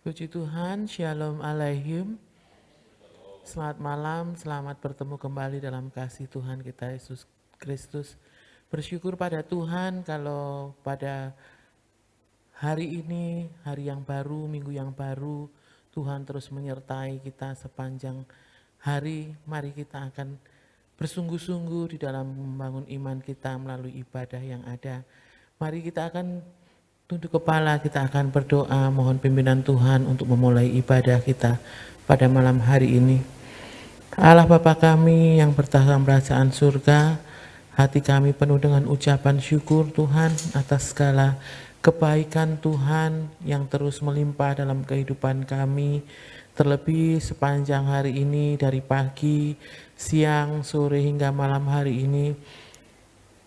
Puji Tuhan, Shalom Aleichem. Selamat malam, selamat bertemu kembali dalam kasih Tuhan kita Yesus Kristus. Bersyukur pada Tuhan kalau pada hari ini, hari yang baru, minggu yang baru, Tuhan terus menyertai kita sepanjang hari. Mari kita akan bersungguh-sungguh di dalam membangun iman kita melalui ibadah yang ada. Mari kita akan tunduk kepala, kita akan berdoa, mohon pimpinan Tuhan untuk memulai ibadah kita pada malam hari ini. Allah Bapa kami yang bertahta kerajaan surga, hati kami penuh dengan ucapan syukur Tuhan atas segala kebaikan Tuhan yang terus melimpah dalam kehidupan kami, terlebih sepanjang hari ini dari pagi, siang, sore hingga malam hari ini.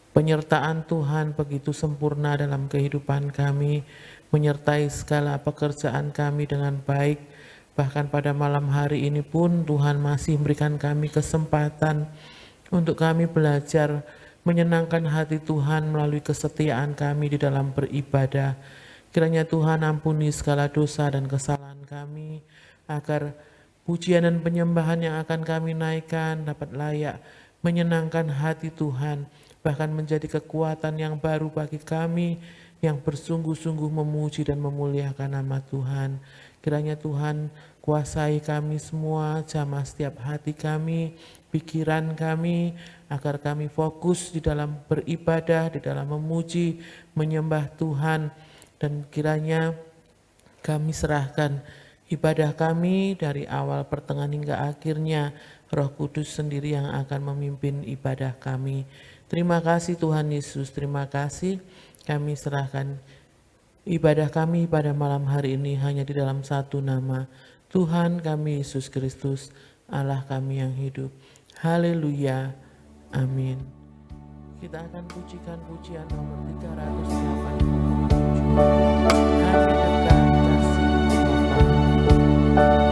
Penyertaan Tuhan begitu sempurna dalam kehidupan kami, menyertai segala pekerjaan kami dengan baik. Bahkan pada malam hari ini pun Tuhan masih memberikan kami kesempatan untuk kami belajar menyenangkan hati Tuhan melalui kesetiaan kami di dalam beribadah. Kiranya Tuhan ampuni segala dosa dan kesalahan kami, agar pujian dan penyembahan yang akan kami naikkan dapat layak menyenangkan hati Tuhan, bahkan menjadi kekuatan yang baru bagi kami yang bersungguh-sungguh memuji dan memuliakan nama Tuhan. Kiranya Tuhan kuasai kami semua, jamah setiap hati kami, pikiran kami, agar kami fokus di dalam beribadah, di dalam memuji, menyembah Tuhan. Dan kiranya kami serahkan ibadah kami dari awal pertengahan hingga akhirnya, Roh Kudus sendiri yang akan memimpin ibadah kami. Terima kasih Tuhan Yesus, terima kasih. Kami serahkan ibadah kami pada malam hari ini hanya di dalam satu nama, Tuhan kami Yesus Kristus, Allah kami yang hidup. Haleluya, amin. Kita akan pujikan pujian nomor 387. Hanya dekat kasih Bapa.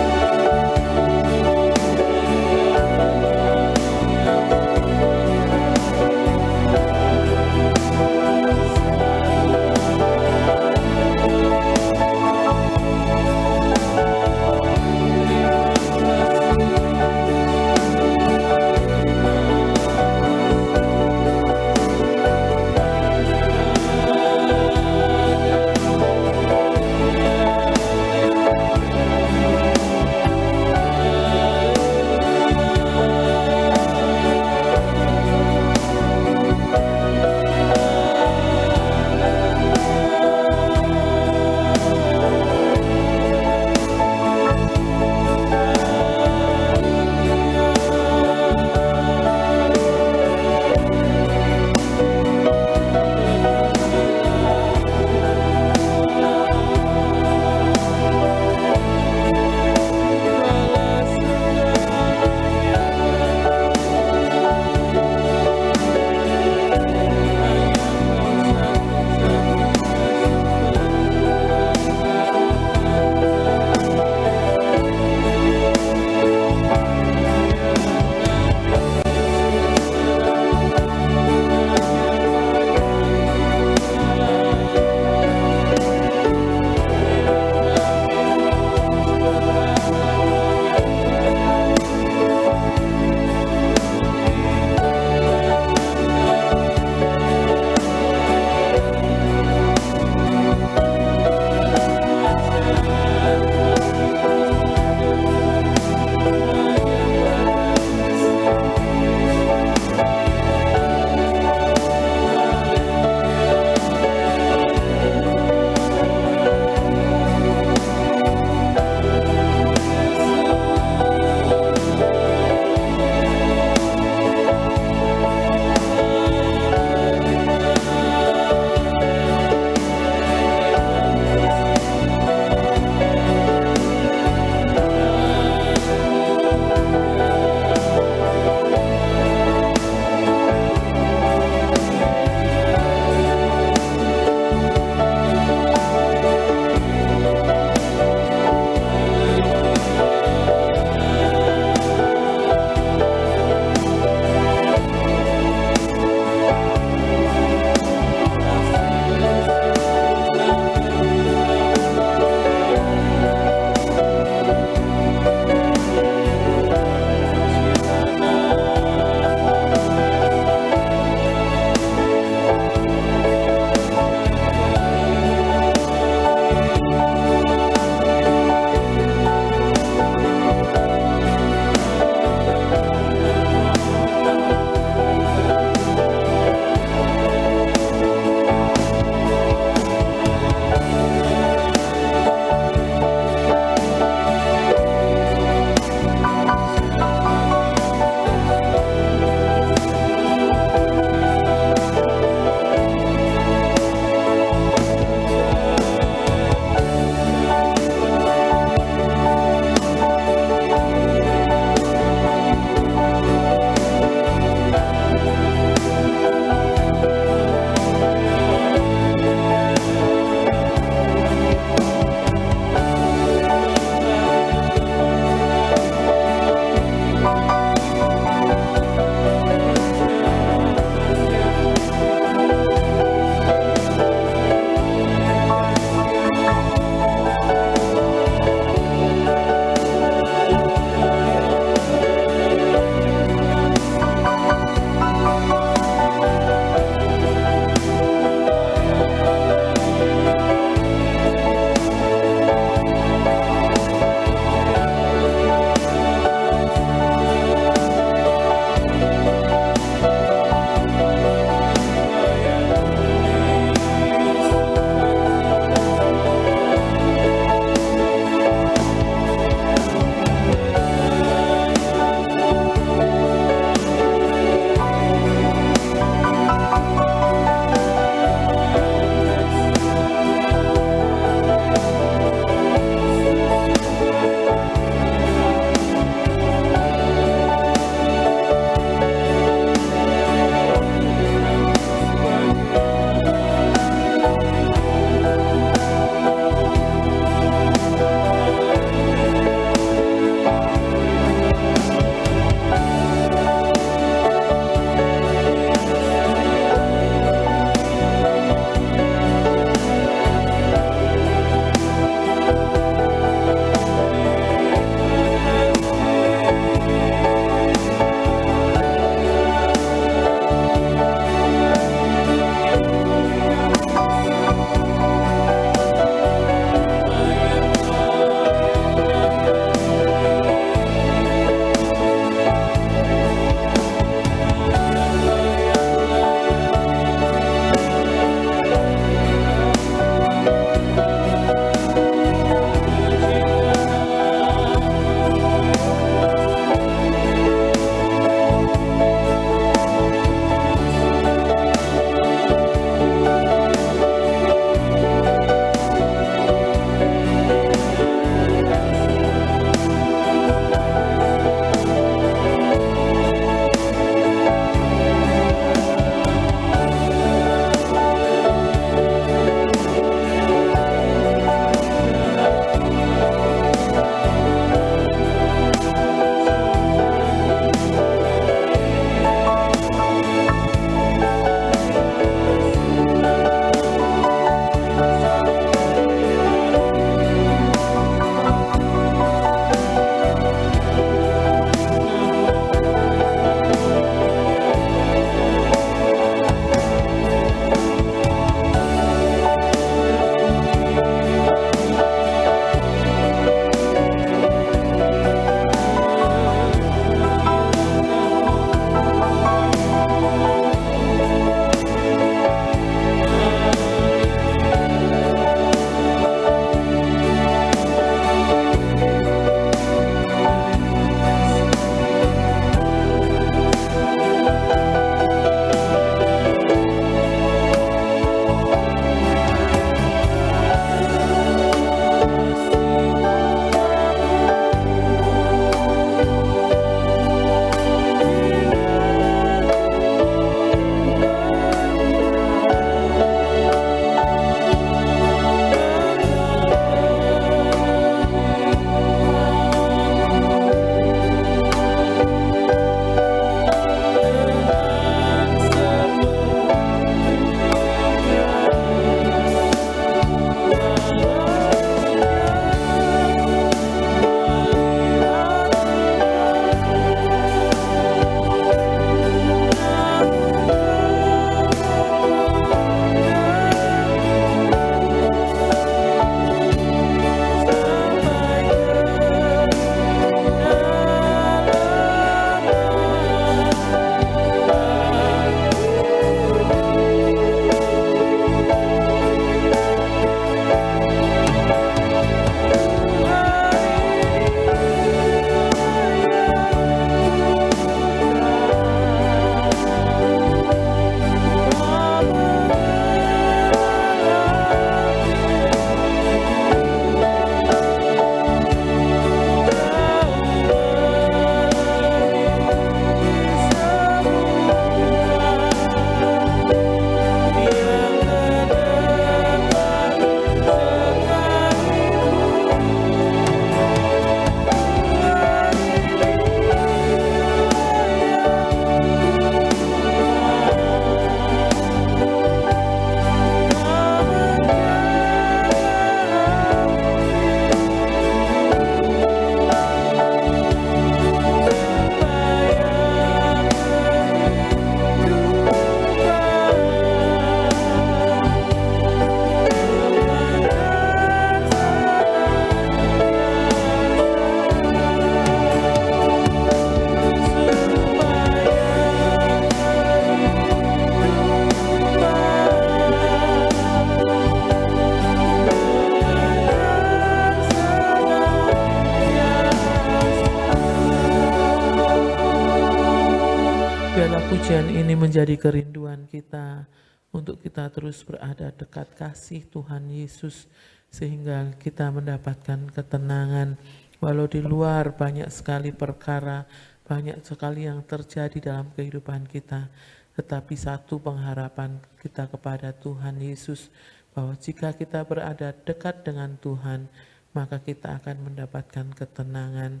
pujian ini menjadi kerinduan kita untuk kita terus berada dekat kasih Tuhan Yesus sehingga kita mendapatkan ketenangan. Walau di luar banyak sekali perkara, banyak sekali yang terjadi dalam kehidupan kita, tetapi satu pengharapan kita kepada Tuhan Yesus, bahwa jika kita berada dekat dengan Tuhan, maka kita akan mendapatkan ketenangan.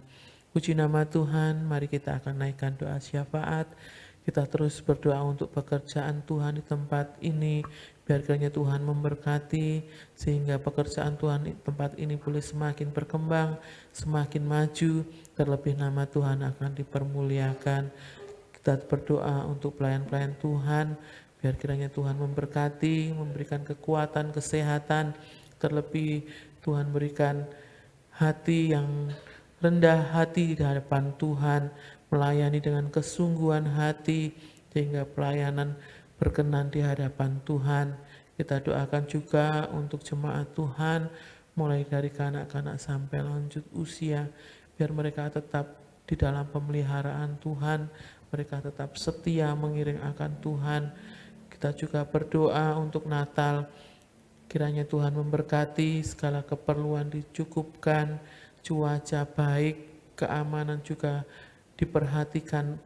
Puji nama Tuhan, mari kita akan naikkan doa syafaat. Kita terus berdoa untuk pekerjaan Tuhan di tempat ini, biar kiranya Tuhan memberkati, sehingga pekerjaan Tuhan di tempat ini boleh semakin berkembang, semakin maju, terlebih nama Tuhan akan dipermuliakan. Kita berdoa untuk pelayan-pelayan Tuhan, biar kiranya Tuhan memberkati, memberikan kekuatan, kesehatan, terlebih Tuhan berikan hati yang rendah hati di hadapan Tuhan, melayani dengan kesungguhan hati, sehingga pelayanan berkenan di hadapan Tuhan. Kita doakan juga untuk jemaat Tuhan, mulai dari kanak-kanak sampai lanjut usia, biar mereka tetap di dalam pemeliharaan Tuhan, mereka tetap setia mengiring akan Tuhan. Kita juga berdoa untuk Natal, kiranya Tuhan memberkati, segala keperluan dicukupkan, cuaca baik, keamanan juga diperhatikan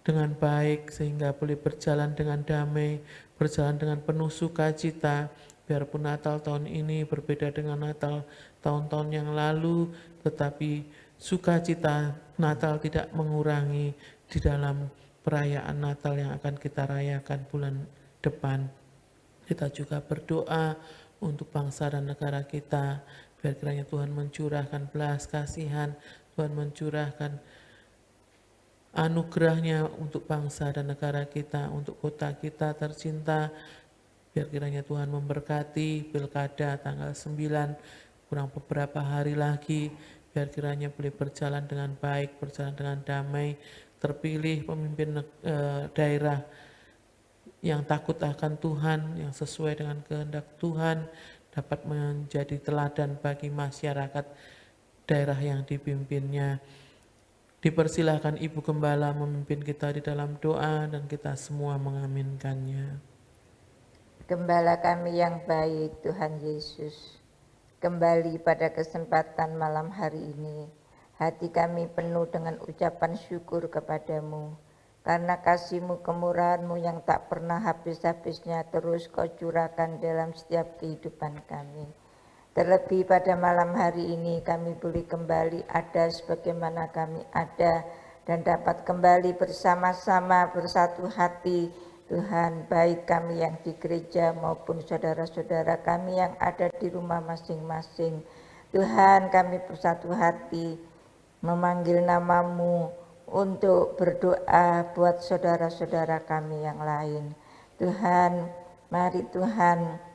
dengan baik, sehingga boleh berjalan dengan damai, berjalan dengan penuh sukacita. Biarpun Natal tahun ini berbeda dengan Natal tahun-tahun yang lalu, tetapi sukacita Natal tidak mengurangi di dalam perayaan Natal yang akan kita rayakan bulan depan. Kita juga berdoa untuk bangsa dan negara kita, biar kiranya Tuhan mencurahkan belas kasihan, Tuhan mencurahkan anugerahnya untuk bangsa dan negara kita, untuk kota kita tercinta. Biar kiranya Tuhan memberkati pilkada tanggal 9, kurang beberapa hari lagi. Biar kiranya boleh berjalan dengan baik, berjalan dengan damai. Terpilih pemimpin daerah yang takut akan Tuhan, yang sesuai dengan kehendak Tuhan, dapat menjadi teladan bagi masyarakat daerah yang dipimpinnya. Dipersilahkan Ibu Gembala memimpin kita di dalam doa dan kita semua mengaminkannya. Gembala kami yang baik, Tuhan Yesus, kembali pada kesempatan malam hari ini, hati kami penuh dengan ucapan syukur kepadamu, karena kasih-Mu, kemurahan-Mu yang tak pernah habis-habisnya terus Kau curahkan dalam setiap kehidupan kami. Terlebih pada malam hari ini kami boleh kembali ada sebagaimana kami ada dan dapat kembali bersama-sama bersatu hati. Tuhan, baik kami yang di gereja maupun saudara-saudara kami yang ada di rumah masing-masing. Tuhan, kami bersatu hati memanggil nama-Mu untuk berdoa buat saudara-saudara kami yang lain. Tuhan, mari Tuhan,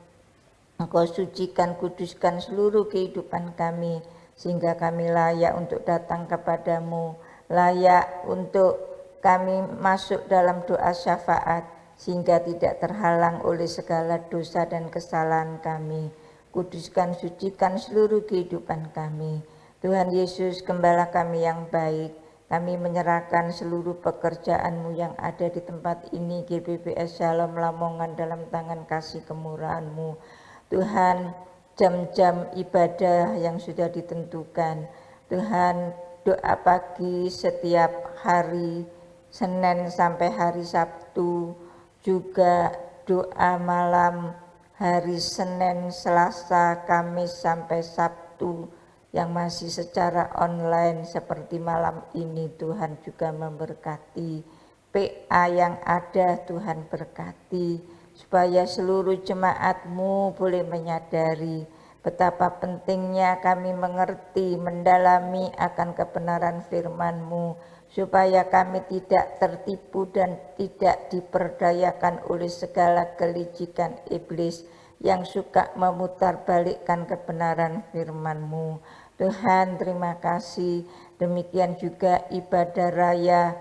Engkau sucikan, kuduskan seluruh kehidupan kami, sehingga kami layak untuk datang kepadamu, layak untuk kami masuk dalam doa syafaat, sehingga tidak terhalang oleh segala dosa dan kesalahan kami. Kuduskan, sucikan seluruh kehidupan kami. Tuhan Yesus, Gembala kami yang baik, kami menyerahkan seluruh pekerjaan-Mu yang ada di tempat ini, GBBS Shalom Lamongan, dalam tangan kasih kemurahan-Mu. Tuhan, jam-jam ibadah yang sudah ditentukan. Tuhan, doa pagi setiap hari, Senin sampai hari Sabtu, juga doa malam hari Senin, Selasa, Kamis sampai Sabtu, yang masih secara online seperti malam ini. Tuhan juga memberkati PA yang ada, Tuhan berkati, supaya seluruh jemaat-Mu boleh menyadari betapa pentingnya kami mengerti, mendalami akan kebenaran firman-Mu, supaya kami tidak tertipu dan tidak diperdayakan oleh segala kelicikan iblis yang suka memutarbalikkan kebenaran firman-Mu. Tuhan, terima kasih. Demikian juga ibadah raya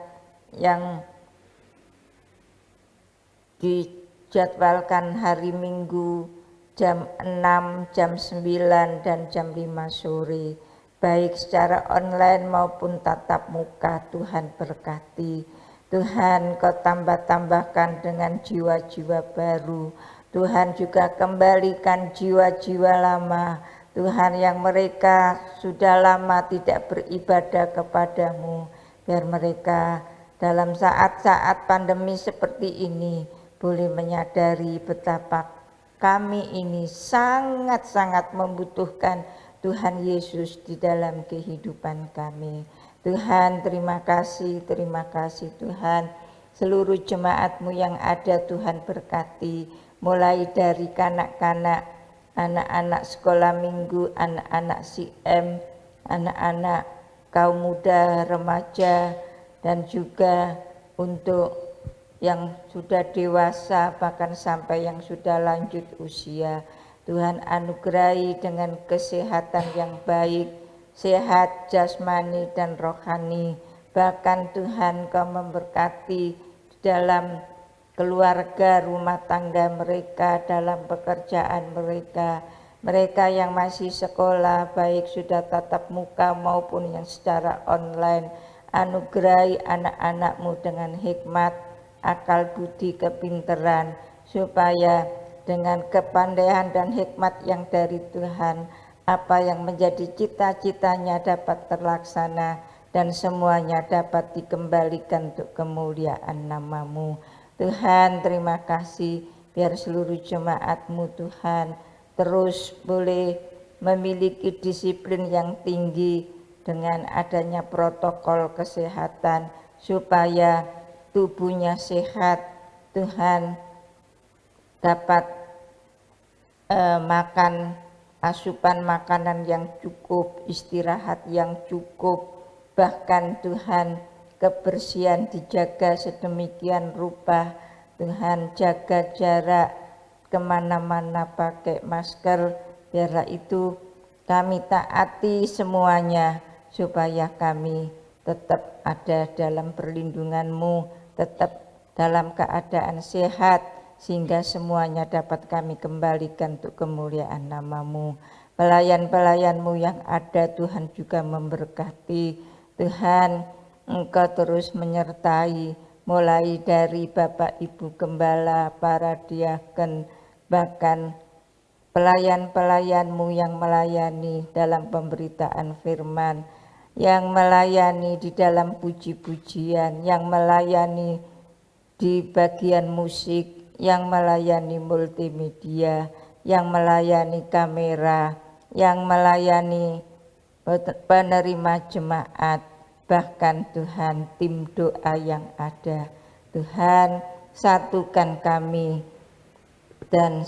yang dijadwalkan hari Minggu jam 6, jam 9, dan jam 5 sore. Baik secara online maupun tatap muka, Tuhan berkati. Tuhan Kau tambah-tambahkan dengan jiwa-jiwa baru. Tuhan juga kembalikan jiwa-jiwa lama. Tuhan yang mereka sudah lama tidak beribadah kepadamu. Biar mereka dalam saat-saat pandemi seperti ini boleh menyadari betapa kami ini sangat-sangat membutuhkan Tuhan Yesus di dalam kehidupan kami. Tuhan terima kasih Tuhan. Seluruh jemaat-Mu yang ada Tuhan berkati. Mulai dari kanak-kanak, anak-anak sekolah minggu, anak-anak CM, anak-anak kaum muda, remaja, dan juga untuk yang sudah dewasa bahkan sampai yang sudah lanjut usia. Tuhan anugerahi dengan kesehatan yang baik, sehat jasmani dan rohani. Bahkan Tuhan Kau memberkati dalam keluarga, rumah tangga mereka, dalam pekerjaan mereka. Mereka yang masih sekolah, baik sudah tatap muka maupun yang secara online. Anugerahi anak-anak-Mu dengan hikmat, akal budi, kepinteran, supaya dengan kepandaian dan hikmat yang dari Tuhan, apa yang menjadi cita-citanya dapat terlaksana dan semuanya dapat dikembalikan untuk kemuliaan nama-Mu. Tuhan terima kasih, biar seluruh jemaat-Mu Tuhan terus boleh memiliki disiplin yang tinggi dengan adanya protokol kesehatan supaya tubuhnya sehat. Tuhan dapat makan asupan makanan yang cukup, istirahat yang cukup, bahkan Tuhan kebersihan dijaga sedemikian rupa. Tuhan jaga jarak, kemana-mana pakai masker. Biarlah itu kami taati semuanya supaya kami tetap ada dalam perlindungan-Mu, tetap dalam keadaan sehat, sehingga semuanya dapat kami kembalikan untuk kemuliaan nama-Mu. Pelayan-pelayan-Mu yang ada Tuhan juga memberkati. Tuhan Engkau terus menyertai, mulai dari Bapak Ibu Gembala, para diaken, bahkan pelayan-pelayan-Mu yang melayani dalam pemberitaan firman, yang melayani di dalam puji-pujian, yang melayani di bagian musik, yang melayani multimedia, yang melayani kamera, yang melayani penerima jemaat, bahkan Tuhan tim doa yang ada. Tuhan satukan kami dan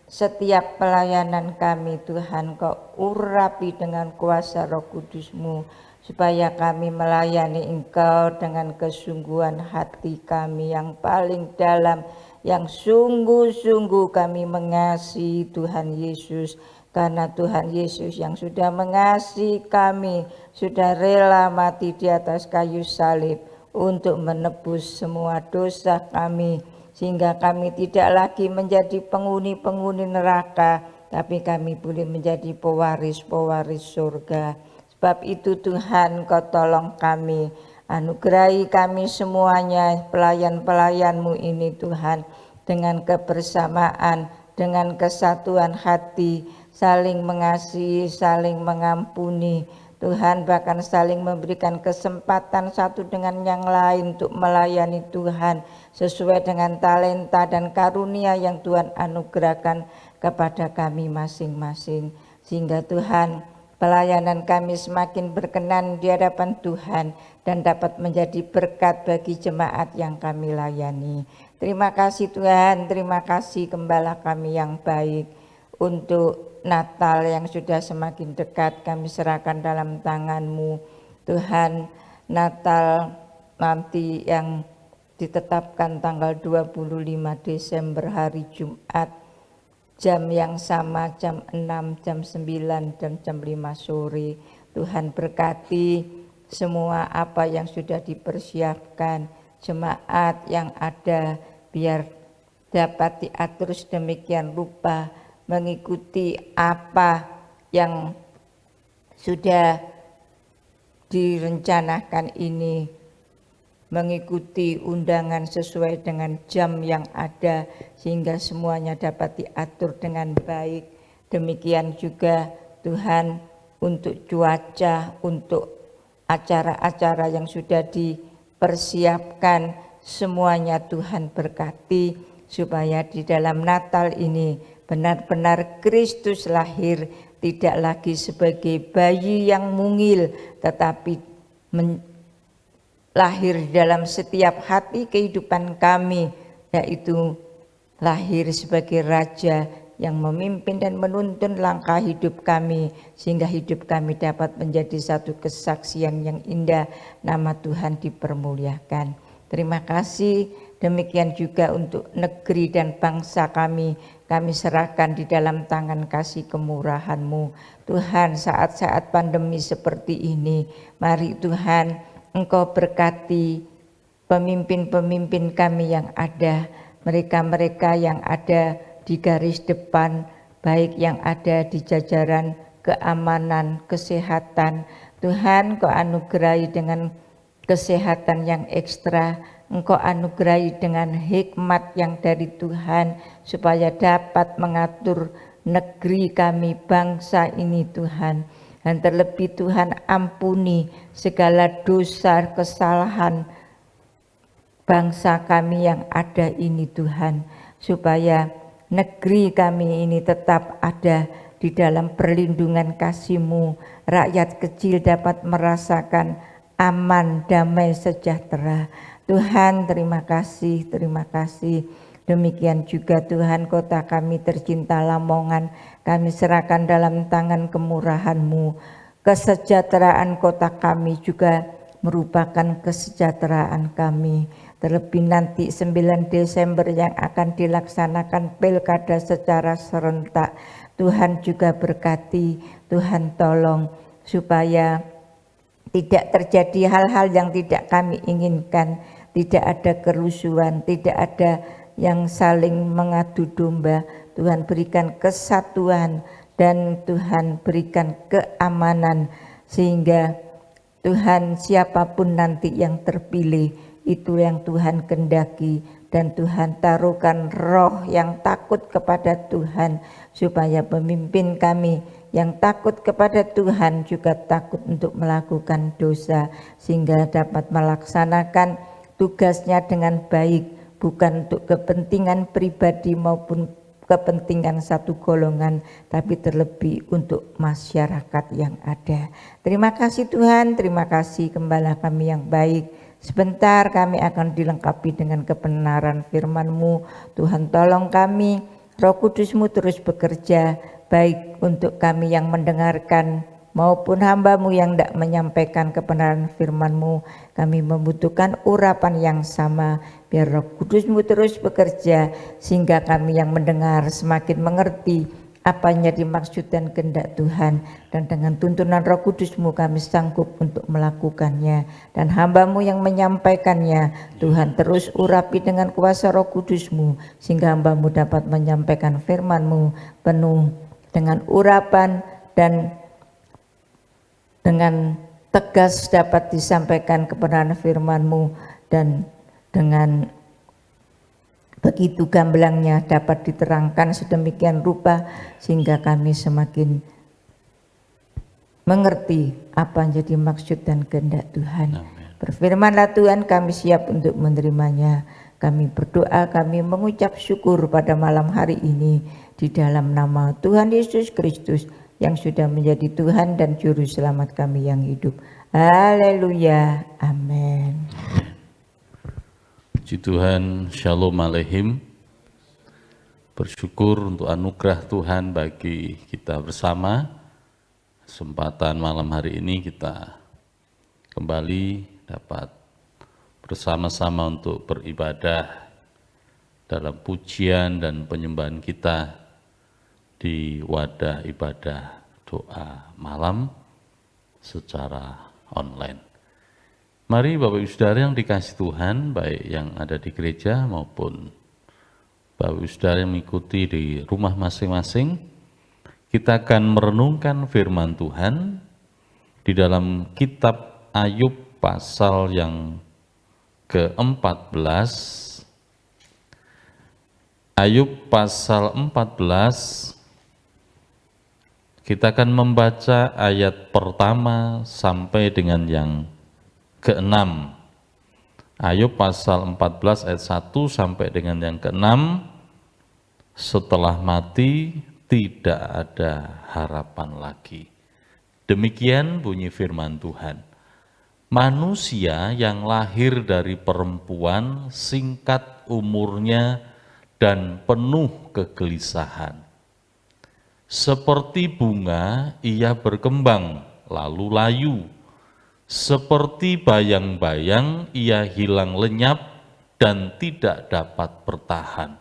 setiap pelayanan kami Tuhan Kau urapi dengan kuasa Roh Kudus-Mu, supaya kami melayani Engkau dengan kesungguhan hati kami yang paling dalam, yang sungguh-sungguh kami mengasihi Tuhan Yesus. Karena Tuhan Yesus yang sudah mengasihi kami, sudah rela mati di atas kayu salib untuk menebus semua dosa kami, sehingga kami tidak lagi menjadi penghuni-penghuni neraka, tapi kami boleh menjadi pewaris-pewaris surga. Sebab itu Tuhan Kau tolong kami, anugerahi kami semuanya, pelayan-pelayan-Mu ini Tuhan, dengan kebersamaan, dengan kesatuan hati, saling mengasihi, saling mengampuni. Tuhan bahkan saling memberikan kesempatan satu dengan yang lain untuk melayani Tuhan sesuai dengan talenta dan karunia yang Tuhan anugerahkan kepada kami masing-masing. Sehingga Tuhan, pelayanan kami semakin berkenan di hadapan Tuhan dan dapat menjadi berkat bagi jemaat yang kami layani. Terima kasih Tuhan, terima kasih Gembala kami yang baik. Untuk Natal yang sudah semakin dekat kami serahkan dalam tangan-Mu Tuhan. Natal nanti yang ditetapkan tanggal 25 Desember hari Jumat, jam yang sama, jam 6, jam 9, dan jam 5 sore. Tuhan berkati semua apa yang sudah dipersiapkan, jemaat yang ada biar dapat diatur sedemikian rupa mengikuti apa yang sudah direncanakan ini mengikuti undangan sesuai dengan jam yang ada sehingga semuanya dapat diatur dengan baik. Demikian juga Tuhan untuk cuaca, untuk acara-acara yang sudah dipersiapkan, semuanya Tuhan berkati supaya di dalam Natal ini benar-benar Kristus lahir, tidak lagi sebagai bayi yang mungil, tetapi lahir dalam setiap hati kehidupan kami, yaitu lahir sebagai Raja yang memimpin dan menuntun langkah hidup kami, sehingga hidup kami dapat menjadi satu kesaksian yang indah, nama Tuhan dipermuliakan. Terima kasih, demikian juga untuk negeri dan bangsa kami serahkan di dalam tangan kasih kemurahan-Mu. Tuhan, saat-saat pandemi seperti ini, mari Tuhan Engkau berkati pemimpin-pemimpin kami yang ada, mereka-mereka yang ada di garis depan, baik yang ada di jajaran keamanan, kesehatan. Tuhan, Kau anugerahi dengan kesehatan yang ekstra, Engkau anugerahi dengan hikmat yang dari Tuhan, supaya dapat mengatur negeri kami, bangsa ini Tuhan. Dan terlebih Tuhan, ampuni segala dosa, kesalahan bangsa kami yang ada ini Tuhan, supaya negeri kami ini tetap ada di dalam perlindungan kasih-Mu. Rakyat kecil dapat merasakan aman, damai, sejahtera. Tuhan, terima kasih, terima kasih. Demikian juga Tuhan, kota kami tercinta Lamongan, kami serahkan dalam tangan kemurahan-Mu. Kesejahteraan kota kami juga merupakan kesejahteraan kami. Terlebih nanti 9 Desember yang akan dilaksanakan pilkada secara serentak. Tuhan juga berkati, Tuhan tolong supaya tidak terjadi hal-hal yang tidak kami inginkan, tidak ada kerusuhan, tidak ada yang saling mengadu domba. Tuhan berikan kesatuan dan Tuhan berikan keamanan, sehingga Tuhan siapapun nanti yang terpilih, itu yang Tuhan kendaki, dan Tuhan taruhkan roh yang takut kepada Tuhan, supaya pemimpin kami yang takut kepada Tuhan juga takut untuk melakukan dosa, sehingga dapat melaksanakan tugasnya dengan baik, bukan untuk kepentingan pribadi maupun kepentingan satu golongan, tapi terlebih untuk masyarakat yang ada. Terima kasih Tuhan, terima kasih Gembala kami yang baik. Sebentar kami akan dilengkapi dengan kebenaran firman-Mu. Tuhan tolong kami, Roh Kudus-Mu terus bekerja, baik untuk kami yang mendengarkan maupun hamba-Mu yang tidak menyampaikan kebenaran firman-Mu. Kami membutuhkan urapan yang sama, biar Roh Kudus-Mu terus bekerja, sehingga kami yang mendengar semakin mengerti apa yang dimaksud dan kehendak Tuhan, dan dengan tuntunan Roh Kudus-Mu kami sanggup untuk melakukannya. Dan hamba-Mu yang menyampaikannya, Tuhan terus urapi dengan kuasa Roh Kudus-Mu, sehingga hamba-Mu dapat menyampaikan firman-Mu penuh dengan urapan dan dengan tegas dapat disampaikan kebenaran firman-Mu, dan dengan begitu gamblangnya dapat diterangkan sedemikian rupa sehingga kami semakin mengerti apa yang jadi maksud dan kehendak Tuhan. Berfirmanlah Tuhan, kami siap untuk menerimanya. Kami berdoa, kami mengucap syukur pada malam hari ini di dalam nama Tuhan Yesus Kristus yang sudah menjadi Tuhan dan Juru Selamat kami yang hidup. Haleluya, amin. Puji Tuhan, Shalom Aleihim. Bersyukur untuk anugerah Tuhan bagi kita bersama. Kesempatan malam hari ini kita kembali dapat bersama-sama untuk beribadah dalam pujian dan penyembahan kita di wadah ibadah doa malam secara online. Mari Bapak Ibu Saudara yang dikasih Tuhan, baik yang ada di gereja maupun Bapak Ibu Saudara yang mengikuti di rumah masing-masing, kita akan merenungkan firman Tuhan di dalam kitab Ayub pasal yang ke-14, Ayub pasal 14, kita akan membaca ayat pertama sampai dengan yang ke-6. Ayub pasal 14 ayat 1 sampai dengan yang ke-6, setelah mati tidak ada harapan lagi. Demikian bunyi firman Tuhan. Manusia yang lahir dari perempuan singkat umurnya dan penuh kegelisahan. Seperti bunga ia berkembang lalu layu. Seperti bayang-bayang ia hilang lenyap dan tidak dapat bertahan.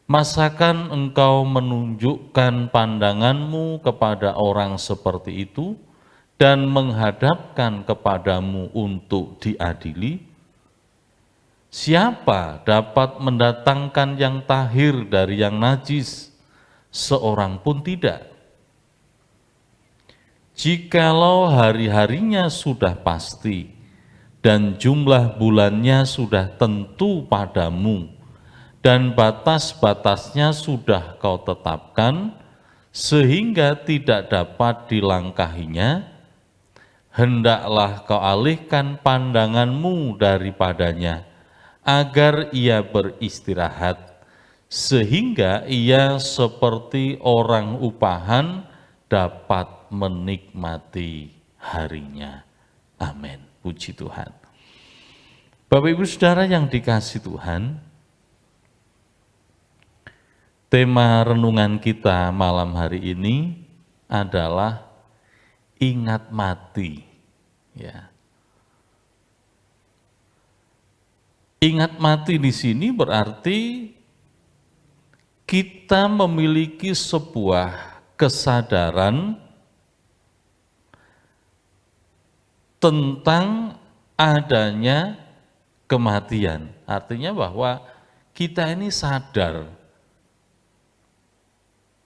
Masakan engkau menunjukkan pandanganmu kepada orang seperti itu dan menghadapkan kepadamu untuk diadili? Siapa dapat mendatangkan yang tahir dari yang najis? Seorang pun tidak. Jikalau hari-harinya sudah pasti dan jumlah bulannya sudah tentu padamu, dan batas-batasnya sudah kau tetapkan, sehingga tidak dapat dilangkahinya, hendaklah kau alihkan pandanganmu daripadanya, agar ia beristirahat, sehingga ia seperti orang upahan dapat menikmati harinya. Amin. Puji Tuhan. Bapak Ibu Saudara yang dikasihi Tuhan, tema renungan kita malam hari ini adalah ingat mati. Ya. Ingat mati di sini berarti kita memiliki sebuah kesadaran tentang adanya kematian. Artinya bahwa kita ini sadar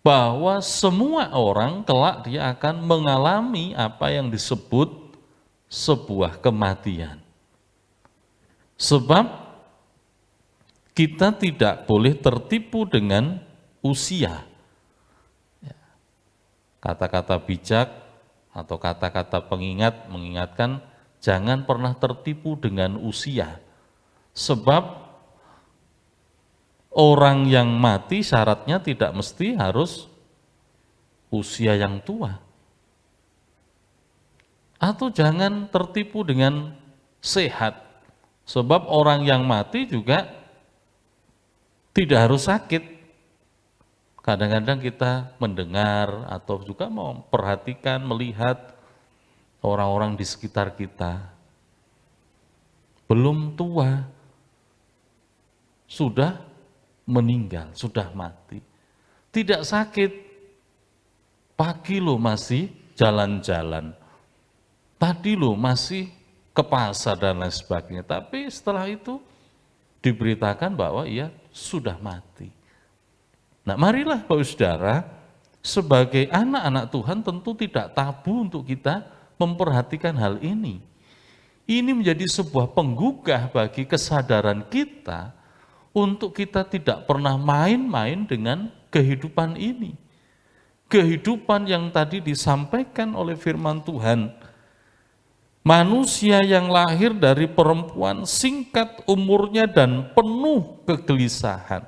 bahwa semua orang kelak dia akan mengalami apa yang disebut sebuah kematian. Sebab kita tidak boleh tertipu dengan usia. Kata-kata bijak atau kata-kata pengingat mengingatkan jangan pernah tertipu dengan usia. Sebab orang yang mati syaratnya tidak mesti harus usia yang tua. Atau jangan tertipu dengan sehat. Sebab orang yang mati juga tidak harus sakit. Kadang-kadang kita mendengar atau juga memperhatikan, melihat orang-orang di sekitar kita. Belum tua, sudah meninggal, sudah mati. Tidak sakit, pagi lo masih jalan-jalan. Tadi lo masih ke pasar dan lain sebagainya. Tapi setelah itu diberitakan bahwa ia sudah mati. Nah, marilah Bapak Saudara, sebagai anak-anak Tuhan tentu tidak tabu untuk kita memperhatikan hal ini. Ini menjadi sebuah penggugah bagi kesadaran kita untuk kita tidak pernah main-main dengan kehidupan ini. Kehidupan yang tadi disampaikan oleh firman Tuhan, manusia yang lahir dari perempuan singkat umurnya dan penuh kegelisahan.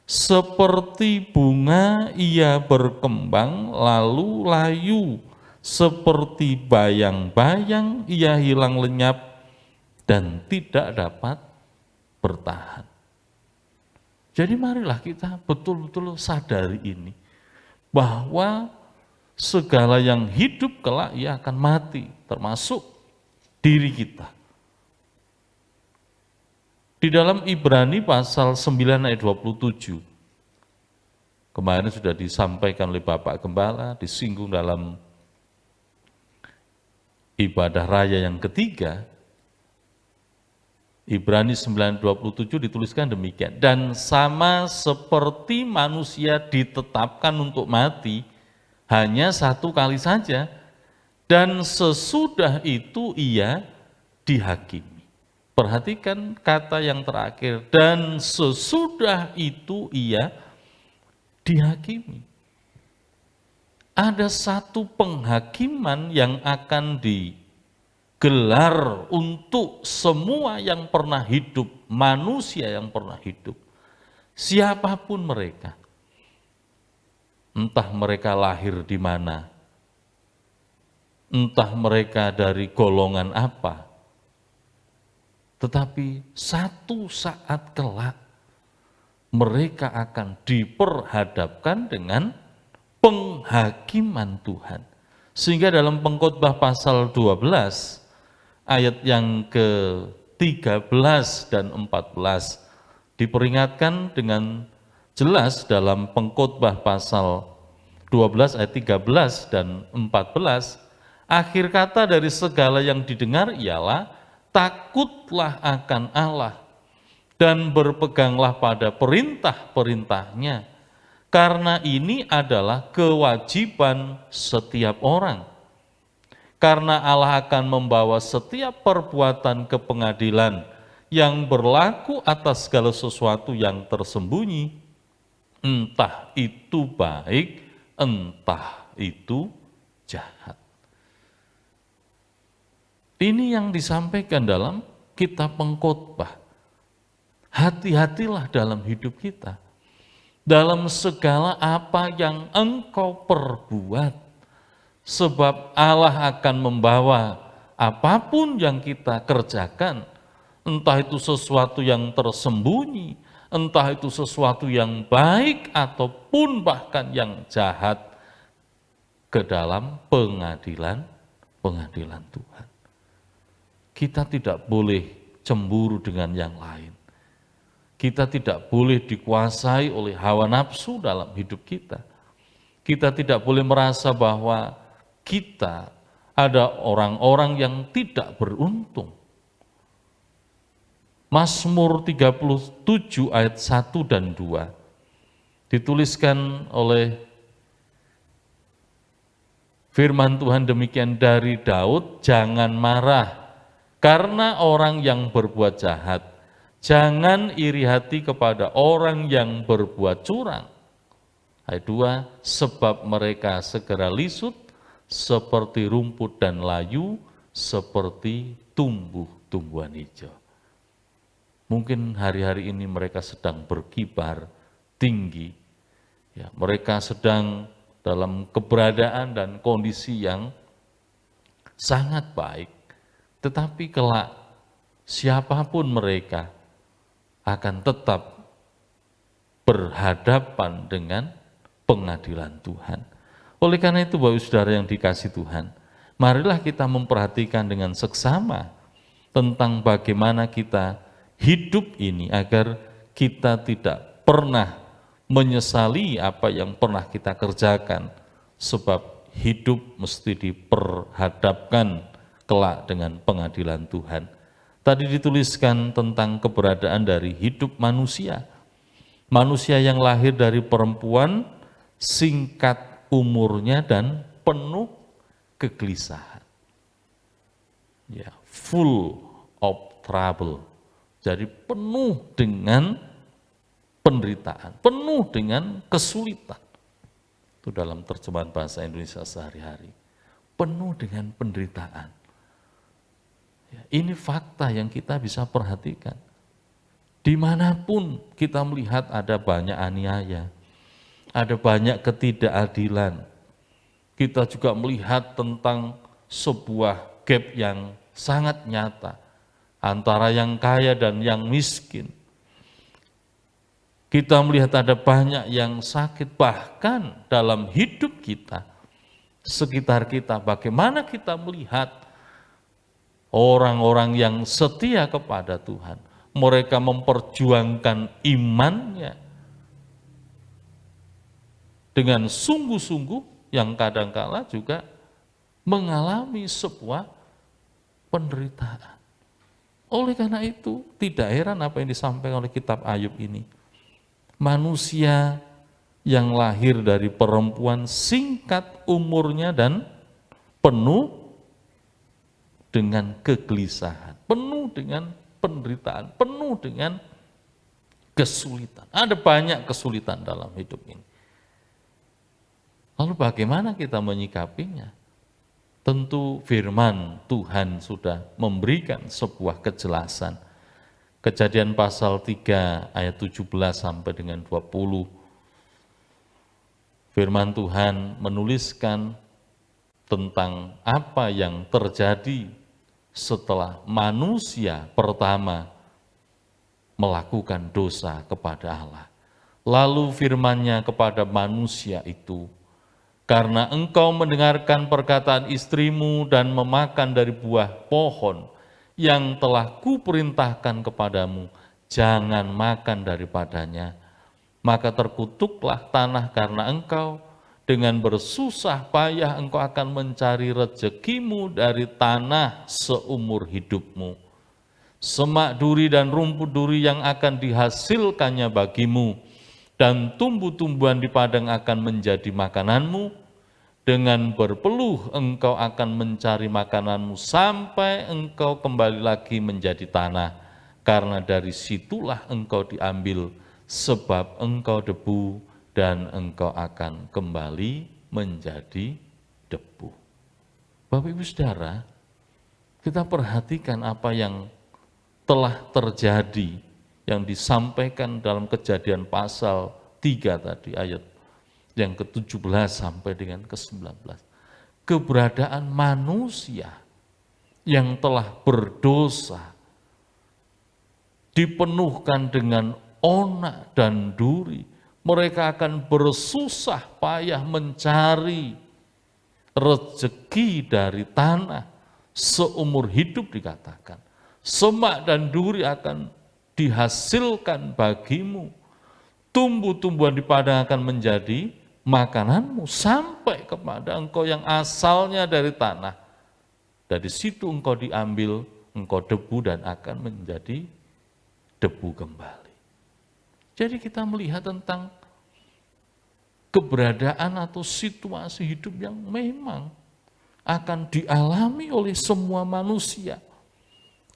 Seperti bunga ia berkembang lalu layu, seperti bayang-bayang ia hilang lenyap dan tidak dapat bertahan. Jadi marilah kita betul-betul sadari ini, bahwa segala yang hidup kelak ia akan mati, termasuk diri kita. Di dalam Ibrani pasal 9 ayat 27, kemarin sudah disampaikan oleh Bapak Gembala, disinggung dalam ibadah raya yang ketiga, Ibrani 9:27 dituliskan demikian, dan sama seperti manusia ditetapkan untuk mati hanya satu kali saja, dan sesudah itu ia dihakimi. Perhatikan kata yang terakhir, dan sesudah itu ia dihakimi. Ada satu penghakiman yang akan digelar untuk semua yang pernah hidup, manusia yang pernah hidup. Siapapun mereka, entah mereka lahir di mana, entah mereka dari golongan apa, tetapi satu saat kelak mereka akan diperhadapkan dengan penghakiman Tuhan. Sehingga dalam Pengkhotbah pasal 12 ayat yang ke-13 dan 14 diperingatkan dengan jelas dalam Pengkhotbah pasal 12 ayat 13 dan 14, akhir kata dari segala yang didengar ialah takutlah akan Allah dan berpeganglah pada perintah-perintahnya, karena ini adalah kewajiban setiap orang. Karena Allah akan membawa setiap perbuatan ke pengadilan yang berlaku atas segala sesuatu yang tersembunyi, entah itu baik, entah itu jahat. Ini yang disampaikan dalam kitab Pengkhotbah. Hati-hatilah dalam hidup kita, dalam segala apa yang engkau perbuat, sebab Allah akan membawa apapun yang kita kerjakan, entah itu sesuatu yang tersembunyi, entah itu sesuatu yang baik ataupun bahkan yang jahat, ke dalam pengadilan Tuhan. Kita tidak boleh cemburu dengan yang lain. Kita tidak boleh dikuasai oleh hawa nafsu dalam hidup kita. Kita tidak boleh merasa bahwa kita ada orang-orang yang tidak beruntung. Mazmur 37 ayat 1 dan 2 dituliskan oleh firman Tuhan demikian dari Daud, jangan marah karena orang yang berbuat jahat, jangan iri hati kepada orang yang berbuat curang. Ayat 2, sebab mereka segera lisut seperti rumput dan layu, seperti tumbuh-tumbuhan hijau. Mungkin hari-hari ini mereka sedang berkibar tinggi, ya, mereka sedang dalam keberadaan dan kondisi yang sangat baik, tetapi kelak siapapun mereka akan tetap berhadapan dengan pengadilan Tuhan. Oleh karena itu, Bapak Saudara yang dikasihi Tuhan, marilah kita memperhatikan dengan seksama tentang bagaimana kita hidup ini agar kita tidak pernah menyesali apa yang pernah kita kerjakan, sebab hidup mesti diperhadapkan kelak dengan pengadilan Tuhan. Tadi dituliskan tentang keberadaan dari hidup manusia. Manusia yang lahir dari perempuan, singkat umurnya dan penuh kegelisahan. Ya, full of trouble. Jadi penuh dengan penderitaan, penuh dengan kesulitan. Itu dalam terjemahan bahasa Indonesia sehari-hari. Penuh dengan penderitaan. Ya, ini fakta yang kita bisa perhatikan. Dimanapun kita melihat ada banyak aniaya, ada banyak ketidakadilan. Kita juga melihat tentang sebuah gap yang sangat nyata antara yang kaya dan yang miskin. Kita melihat ada banyak yang sakit, bahkan dalam hidup kita, sekitar kita, bagaimana kita melihat orang-orang yang setia kepada Tuhan, mereka memperjuangkan imannya dengan sungguh-sungguh, yang kadangkala juga mengalami sebuah penderitaan. Oleh karena itu, tidak heran apa yang disampaikan oleh kitab Ayub ini. Manusia yang lahir dari perempuan, singkat umurnya dan penuh dengan kegelisahan, penuh dengan penderitaan, penuh dengan kesulitan. Ada banyak kesulitan dalam hidup ini. Lalu bagaimana kita menyikapinya? Tentu firman Tuhan sudah memberikan sebuah kejelasan. Kejadian pasal 3 ayat 17 sampai dengan 20. Firman Tuhan menuliskan tentang apa yang terjadi setelah manusia pertama melakukan dosa kepada Allah. Lalu firman-Nya kepada manusia itu, karena engkau mendengarkan perkataan istrimu dan memakan dari buah pohon yang telah kuperintahkan kepadamu, jangan makan daripadanya. Maka terkutuklah tanah karena engkau, dengan bersusah payah engkau akan mencari rezekimu dari tanah seumur hidupmu. Semak duri dan rumput duri yang akan dihasilkannya bagimu, dan tumbuh-tumbuhan di padang akan menjadi makananmu. Dengan berpeluh engkau akan mencari makananmu sampai engkau kembali lagi menjadi tanah, karena dari situlah engkau diambil, sebab engkau debu dan engkau akan kembali menjadi debu. Bapak Ibu Saudara, kita perhatikan apa yang telah terjadi yang disampaikan dalam Kejadian pasal 3 tadi, ayat yang ke-17 sampai dengan ke-19. Keberadaan manusia yang telah berdosa, dipenuhkan dengan onak dan duri, mereka akan bersusah payah mencari rezeki dari tanah seumur hidup dikatakan. Semak dan duri akan dihasilkan bagimu. Tumbuh-tumbuhan di padang akan menjadi makananmu sampai kepada engkau yang asalnya dari tanah. Dari situ engkau diambil, engkau debu dan akan menjadi debu kembali. Jadi kita melihat tentang keberadaan atau situasi hidup yang memang akan dialami oleh semua manusia.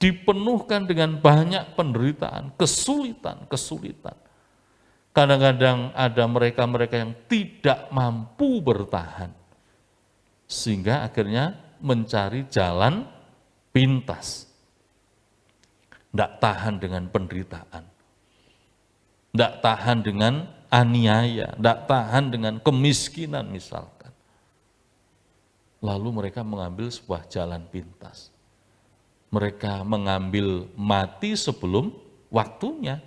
Dipenuhkan dengan banyak penderitaan, kesulitan. Kadang-kadang ada mereka-mereka yang tidak mampu bertahan. Sehingga akhirnya mencari jalan pintas. Tidak tahan dengan penderitaan. Tidak tahan dengan aniaya, tidak tahan dengan kemiskinan misalkan. Lalu mereka mengambil sebuah jalan pintas. Mereka mengambil mati sebelum waktunya.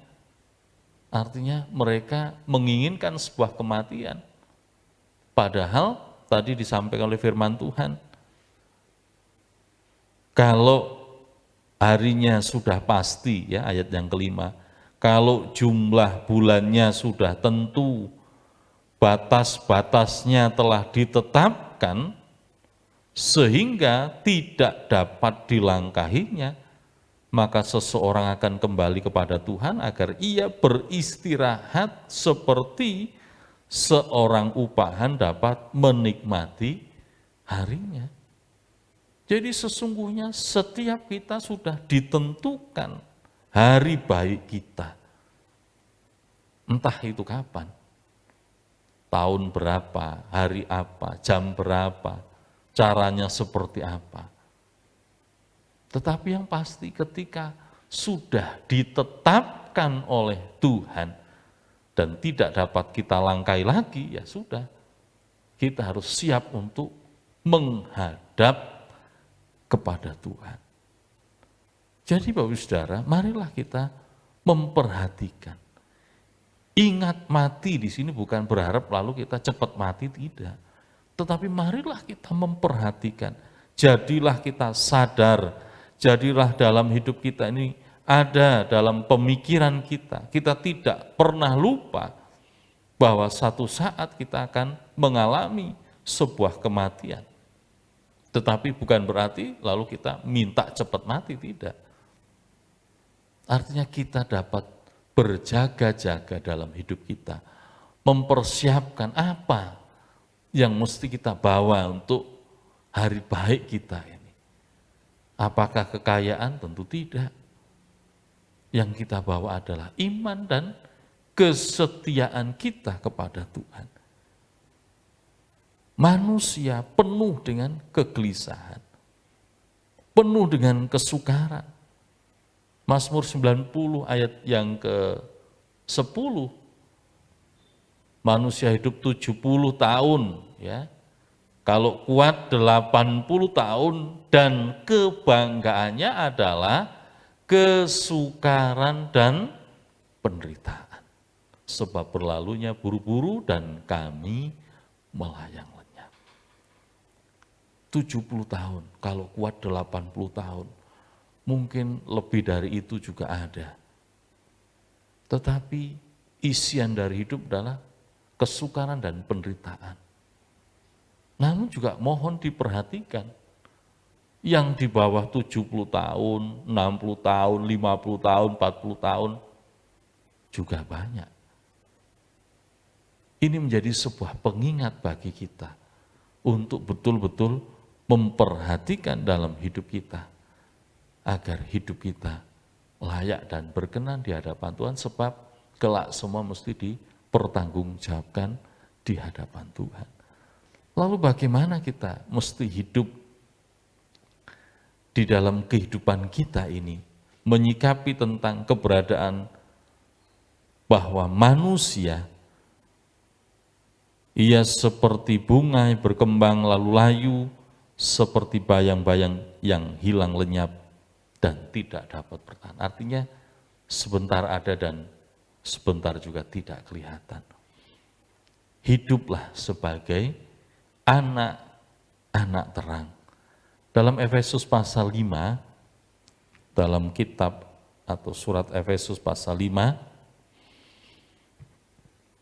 Artinya mereka menginginkan sebuah kematian. Padahal tadi disampaikan oleh firman Tuhan, kalau harinya sudah pasti, ya ayat yang kelima, kalau jumlah bulannya sudah tentu, batas-batasnya telah ditetapkan, sehingga tidak dapat dilangkahinya, maka seseorang akan kembali kepada Tuhan agar ia beristirahat seperti seorang upahan dapat menikmati harinya. Jadi sesungguhnya setiap kita sudah ditentukan hari baik kita. Entah itu kapan, tahun berapa, hari apa, jam berapa, caranya seperti apa. Tetapi yang pasti ketika sudah ditetapkan oleh Tuhan dan tidak dapat kita langkai lagi, ya sudah. Kita harus siap untuk menghadap kepada Tuhan. Jadi Bapak Saudara, marilah kita memperhatikan. Ingat mati di sini bukan berharap lalu kita cepat mati, tidak. Tetapi marilah kita memperhatikan. Jadilah kita sadar, jadilah dalam hidup kita ini ada dalam pemikiran kita. Kita tidak pernah lupa bahwa satu saat kita akan mengalami sebuah kematian. Tetapi bukan berarti lalu kita minta cepat mati, tidak. Artinya kita dapat berjaga-jaga dalam hidup kita, mempersiapkan apa yang mesti kita bawa untuk hari baik kita ini. Apakah kekayaan? Tentu tidak. yang kita bawa adalah iman dan kesetiaan kita kepada Tuhan. Manusia penuh dengan kegelisahan, penuh dengan kesukaran. Mazmur 90 ayat yang ke-10, manusia hidup 70 tahun, ya. Kalau kuat 80 tahun dan kebanggaannya adalah kesukaran dan penderitaan. Sebab berlalunya buru-buru dan kami melayang lenyap. 70 tahun, kalau kuat 80 tahun. Mungkin lebih dari itu juga ada. Tetapi isian dari hidup adalah kesukaran dan penderitaan. Namun juga mohon diperhatikan, yang di bawah 70 tahun, 60 tahun, 50 tahun, 40 tahun, juga banyak. Ini menjadi sebuah pengingat bagi kita untuk betul-betul memperhatikan dalam hidup kita, agar hidup kita layak dan berkenan di hadapan Tuhan, sebab kelak semua mesti dipertanggungjawabkan di hadapan Tuhan. Lalu bagaimana kita mesti hidup di dalam kehidupan kita ini, menyikapi tentang keberadaan bahwa manusia, ia seperti bunga yang berkembang lalu layu, seperti bayang-bayang yang hilang lenyap dan tidak dapat bertahan. Artinya sebentar ada dan sebentar juga tidak kelihatan. Hiduplah sebagai anak-anak terang. Dalam Efesus pasal 5, dalam kitab atau surat Efesus pasal 5,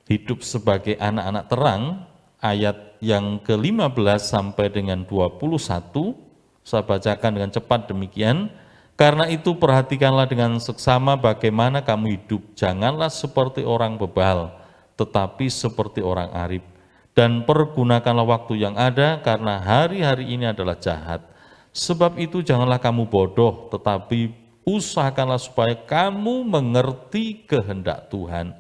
hidup sebagai anak-anak terang, ayat yang ke-15 sampai dengan 21, saya bacakan dengan cepat demikian. Karena itu perhatikanlah dengan seksama bagaimana kamu hidup, janganlah seperti orang bebal, tetapi seperti orang arif. Dan pergunakanlah waktu yang ada, karena hari-hari ini adalah jahat. Sebab itu janganlah kamu bodoh, tetapi usahakanlah supaya kamu mengerti kehendak Tuhan.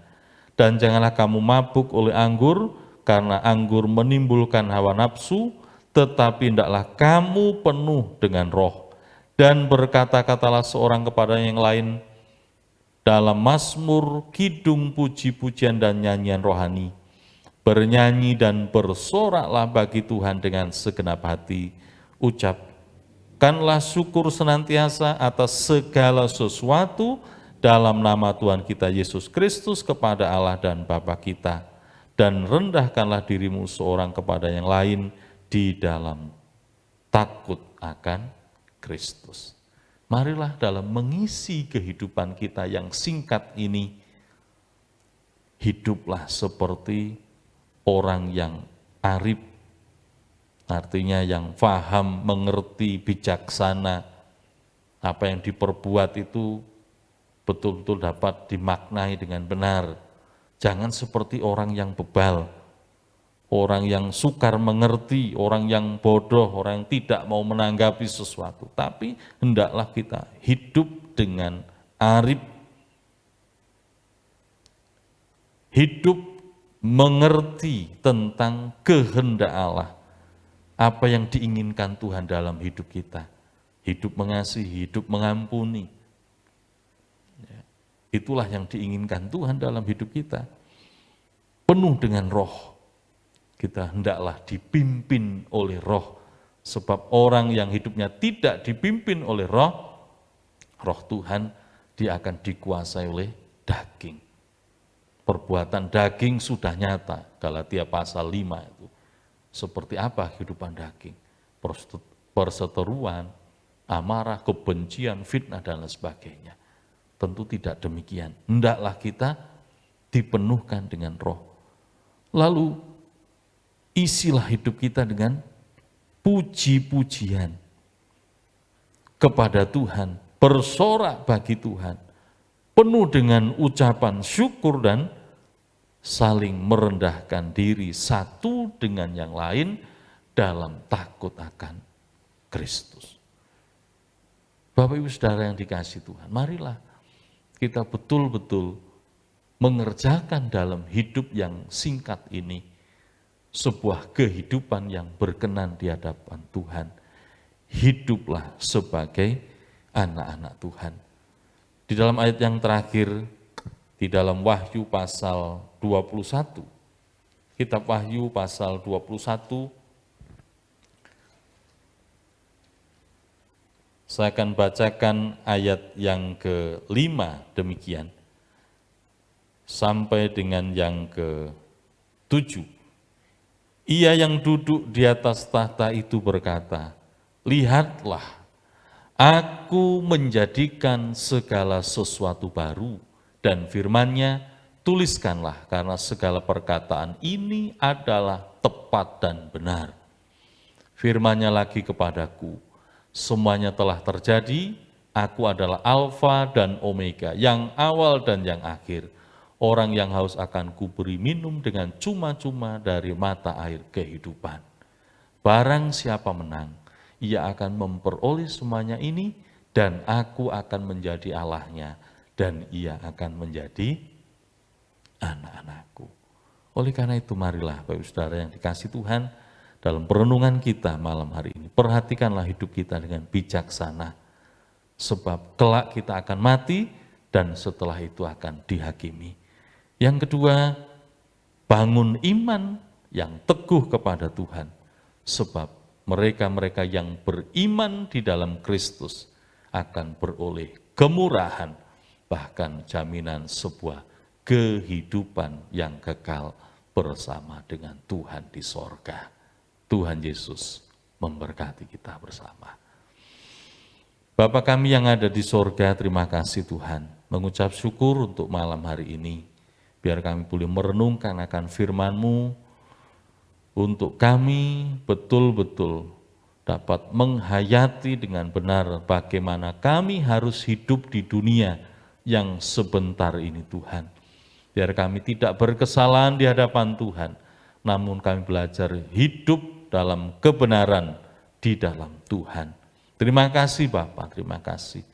Dan janganlah kamu mabuk oleh anggur, karena anggur menimbulkan hawa nafsu, tetapi hendaklah kamu penuh dengan roh. Dan berkata-katalah seorang kepada yang lain dalam mazmur, kidung, puji-pujian, dan nyanyian rohani. Bernyanyi dan bersoraklah bagi Tuhan dengan segenap hati. Ucapkanlah syukur senantiasa atas segala sesuatu dalam nama Tuhan kita Yesus Kristus kepada Allah dan Bapa kita. Dan rendahkanlah dirimu seorang kepada yang lain di dalam takut akan Kristus. Marilah dalam mengisi kehidupan kita yang singkat ini, hiduplah seperti orang yang arif, artinya yang faham, mengerti, bijaksana. Apa yang diperbuat itu betul-betul dapat dimaknai dengan benar. Jangan seperti orang yang bebal, orang yang sukar mengerti, orang yang bodoh, orang yang tidak mau menanggapi sesuatu. Tapi hendaklah kita hidup dengan arif, hidup mengerti tentang kehendak Allah, apa yang diinginkan Tuhan dalam hidup kita. Hidup mengasihi, hidup mengampuni. Itulah yang diinginkan Tuhan dalam hidup kita. Penuh dengan roh. Kita hendaklah dipimpin oleh roh. Sebab orang yang hidupnya tidak dipimpin oleh roh, roh Tuhan, dia akan dikuasai oleh daging. Perbuatan daging sudah nyata, Galatia pasal 5 itu. Seperti apa kehidupan daging? Perseteruan, amarah, kebencian, fitnah, dan lain sebagainya. Tentu tidak demikian. Hendaklah kita dipenuhkan dengan roh. Lalu isilah hidup kita dengan puji-pujian kepada Tuhan, bersorak bagi Tuhan, penuh dengan ucapan syukur dan saling merendahkan diri satu dengan yang lain dalam takut akan Kristus. Bapak Ibu Saudara yang dikasihi Tuhan, marilah kita betul-betul mengerjakan dalam hidup yang singkat ini sebuah kehidupan yang berkenan di hadapan Tuhan. Hiduplah sebagai anak-anak Tuhan. Di dalam ayat yang terakhir, di dalam Wahyu pasal 21, kitab Wahyu pasal 21, saya akan bacakan ayat yang ke-5 demikian, sampai dengan yang ke-7. Ia yang duduk di atas tahta itu berkata, "Lihatlah, aku menjadikan segala sesuatu baru." Dan firman-Nya, "Tuliskanlah, karena segala perkataan ini adalah tepat dan benar." Firman-Nya lagi kepadaku, "Semuanya telah terjadi, aku adalah Alfa dan Omega, yang awal dan yang akhir. Orang yang haus akan kuberi minum dengan cuma-cuma dari mata air kehidupan. Barang siapa menang, ia akan memperoleh semuanya ini, dan aku akan menjadi Allahnya, dan ia akan menjadi anak-anakku." Oleh karena itu, marilah Bapak Ibu Saudara yang dikasihi Tuhan, dalam perenungan kita malam hari ini, perhatikanlah hidup kita dengan bijaksana, sebab kelak kita akan mati, dan setelah itu akan dihakimi. Yang kedua, bangun iman yang teguh kepada Tuhan, sebab mereka-mereka yang beriman di dalam Kristus akan beroleh kemurahan, bahkan jaminan sebuah kehidupan yang kekal bersama dengan Tuhan di sorga. Tuhan Yesus memberkati kita bersama. Bapa kami yang ada di sorga, terima kasih Tuhan. Mengucap syukur untuk malam hari ini. Biar kami boleh merenungkan akan firman-Mu, untuk kami betul-betul dapat menghayati dengan benar bagaimana kami harus hidup di dunia yang sebentar ini Tuhan. Biar kami tidak berkesalahan di hadapan Tuhan, namun kami belajar hidup dalam kebenaran di dalam Tuhan. Terima kasih Bapa, terima kasih.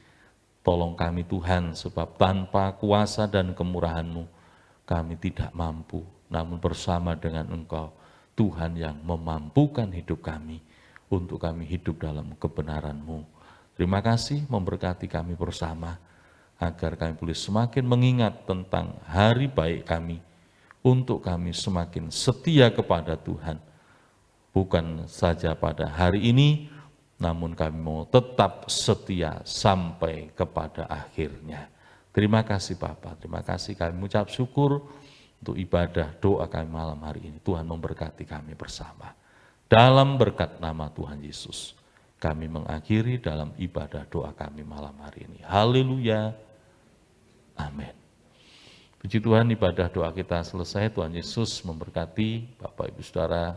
Tolong kami Tuhan, sebab tanpa kuasa dan kemurahan-Mu, kami tidak mampu, namun bersama dengan Engkau, Tuhan yang memampukan hidup kami, untuk kami hidup dalam kebenaran-Mu. Terima kasih, memberkati kami bersama, agar kami boleh semakin mengingat tentang hari baik kami, untuk kami semakin setia kepada Tuhan. Bukan saja pada hari ini, namun kami mau tetap setia sampai kepada akhirnya. Terima kasih Bapa, terima kasih, kami mengucap syukur untuk ibadah doa kami malam hari ini. Tuhan memberkati kami bersama. Dalam berkat nama Tuhan Yesus, kami mengakhiri dalam ibadah doa kami malam hari ini. Haleluya, amin. Puji Tuhan, ibadah doa kita selesai. Tuhan Yesus memberkati Bapak Ibu Saudara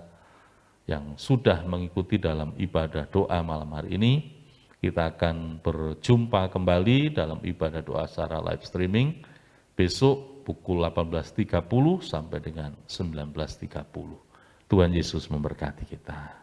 yang sudah mengikuti dalam ibadah doa malam hari ini. Kita akan berjumpa kembali dalam ibadah doa secara live streaming besok pukul 18.30 sampai dengan 19.30. Tuhan Yesus memberkati kita.